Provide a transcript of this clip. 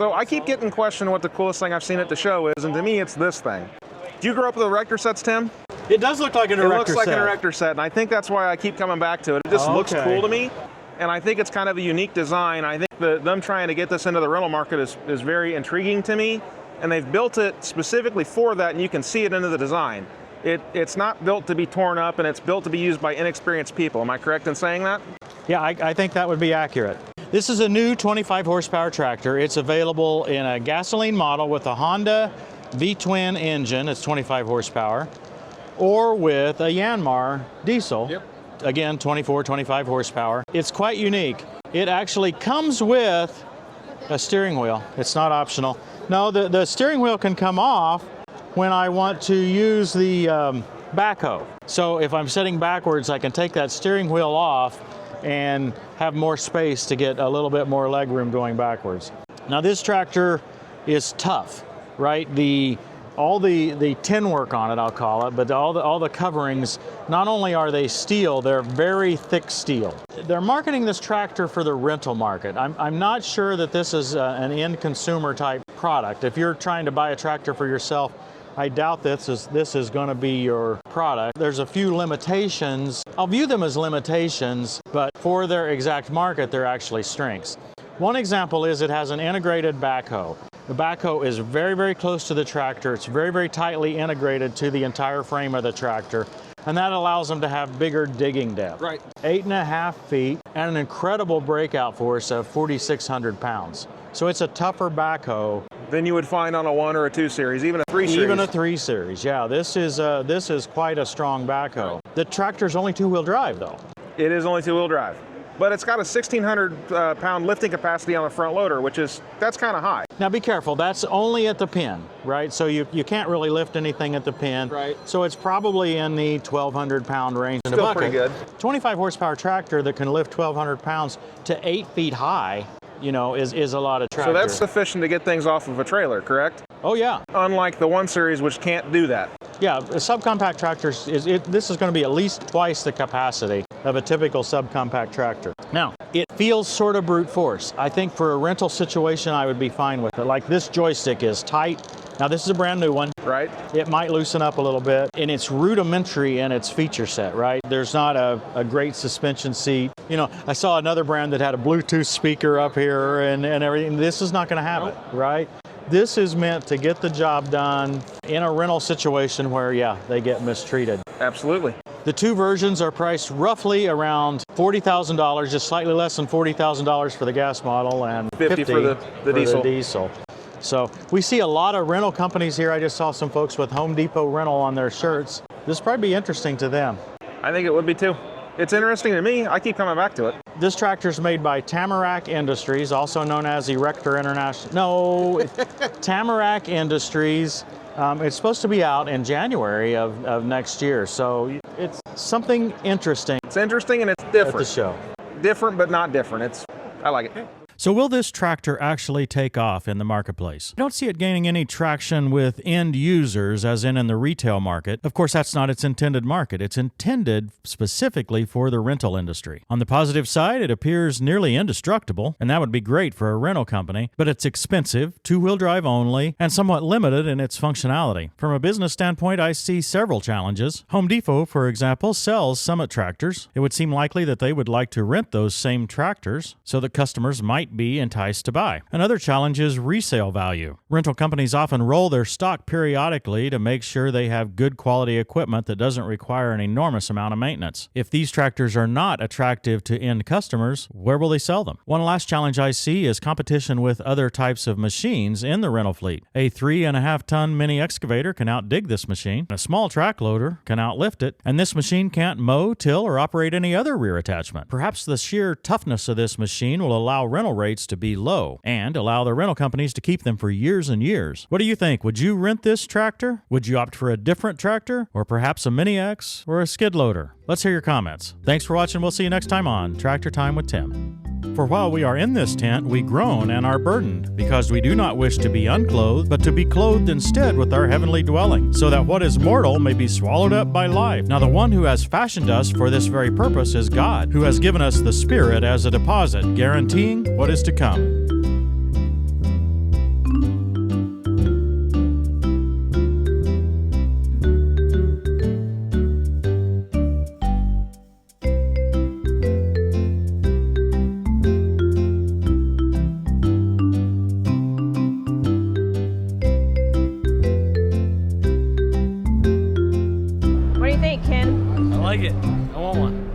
So I keep getting questioned what the coolest thing I've seen at the show is, and to me it's this thing. Do you grow up with erector sets, Tim? It does look like an erector set. It looks like an erector set, and I think that's why I keep coming back to it. It just looks cool to me, and I think it's kind of a unique design. I think them trying to get this into the rental market is very intriguing to me, and they've built it specifically for that, and you can see it into the design. It's not built to be torn up, and it's built to be used by inexperienced people. Am I correct in saying that? Yeah, I think that would be accurate. This is a new 25 horsepower tractor. It's available in a gasoline model with a Honda V-twin engine, it's 25 horsepower, or with a Yanmar diesel, again 25 horsepower. It's quite unique. It actually comes with a steering wheel. It's not optional. No, the steering wheel can come off when I want to use the backhoe. So if I'm sitting backwards, I can take that steering wheel off and have more space to get a little bit more leg room going backwards. Now this tractor is tough, right? All the tin work on it, I'll call it, but all the coverings, not only are they steel, they're very thick steel. They're marketing this tractor for the rental market. I'm not sure that this is an end consumer type product. If you're trying to buy a tractor for yourself, I doubt this is going to be your product. There's a few limitations. I'll view them as limitations, but for their exact market, they're actually strengths. One example is it has an integrated backhoe. The backhoe is very, very close to the tractor. It's very, very tightly integrated to the entire frame of the tractor, and that allows them to have bigger digging depth. Right. 8.5 feet and an incredible breakout force of 4,600 pounds. So it's a tougher backhoe than you would find on a 1 or a 2 series, even a 3 series. Even a 3 series, yeah. This is quite a strong backhoe. Right. The tractor's only 2-wheel drive, though. It is only 2-wheel drive. But it's got a 1,600 pound lifting capacity on the front loader, that's kind of high. Now be careful, that's only at the pin, right? So you can't really lift anything at the pin. Right. So it's probably in the 1,200 pound range. Still pretty good. 25 horsepower tractor that can lift 1,200 pounds to 8 feet high, is a lot of tractor. So that's sufficient to get things off of a trailer, correct? Oh yeah. Unlike the 1 series, which can't do that. Yeah, subcompact tractors, this is going to be at least twice the capacity of a typical subcompact tractor. Now, it feels sort of brute force. I think for a rental situation, I would be fine with it. Like this joystick is tight. Now this is a brand new one. Right. It might loosen up a little bit, and it's rudimentary in its feature set, right? There's not a great suspension seat. I saw another brand that had a Bluetooth speaker up here and everything. This is not going to have it, right? This is meant to get the job done in a rental situation where, they get mistreated. Absolutely. The 2 versions are priced roughly around $40,000, just slightly less than $40,000 for the gas model and $50,000 for the diesel. So we see a lot of rental companies here. I just saw some folks with Home Depot rental on their shirts. This would probably be interesting to them. I think it would be too. It's interesting to me. I keep coming back to it. This tractor is made by Tamarack Industries, also known as Erector International. No, Tamarack Industries. It's supposed to be out in January of next year, so it's something interesting. It's interesting and it's different. At the show. Different but not different. I like it. So will this tractor actually take off in the marketplace? I don't see it gaining any traction with end users as in the retail market. Of course, that's not its intended market. It's intended specifically for the rental industry. On the positive side, it appears nearly indestructible, and that would be great for a rental company, but it's expensive, 2-wheel drive only, and somewhat limited in its functionality. From a business standpoint, I see several challenges. Home Depot, for example, sells Summit tractors. It would seem likely that they would like to rent those same tractors so that customers might be enticed to buy. Another challenge is resale value. Rental companies often roll their stock periodically to make sure they have good quality equipment that doesn't require an enormous amount of maintenance. If these tractors are not attractive to end customers, where will they sell them? One last challenge I see is competition with other types of machines in the rental fleet. A 3.5-ton mini excavator can outdig this machine. A small track loader can outlift it, and this machine can't mow, till, or operate any other rear attachment. Perhaps the sheer toughness of this machine will allow rental rates to be low and allow the rental companies to keep them for years and years. What do you think? Would you rent this tractor? Would you opt for a different tractor, or perhaps a Mini X or a skid loader? Let's hear your comments. Thanks for watching. We'll see you next time on Tractor Time with Tim. For while we are in this tent, we groan and are burdened, because we do not wish to be unclothed, but to be clothed instead with our heavenly dwelling, so that what is mortal may be swallowed up by life. Now the one who has fashioned us for this very purpose is God, who has given us the Spirit as a deposit, guaranteeing what is to come. like it. I want one.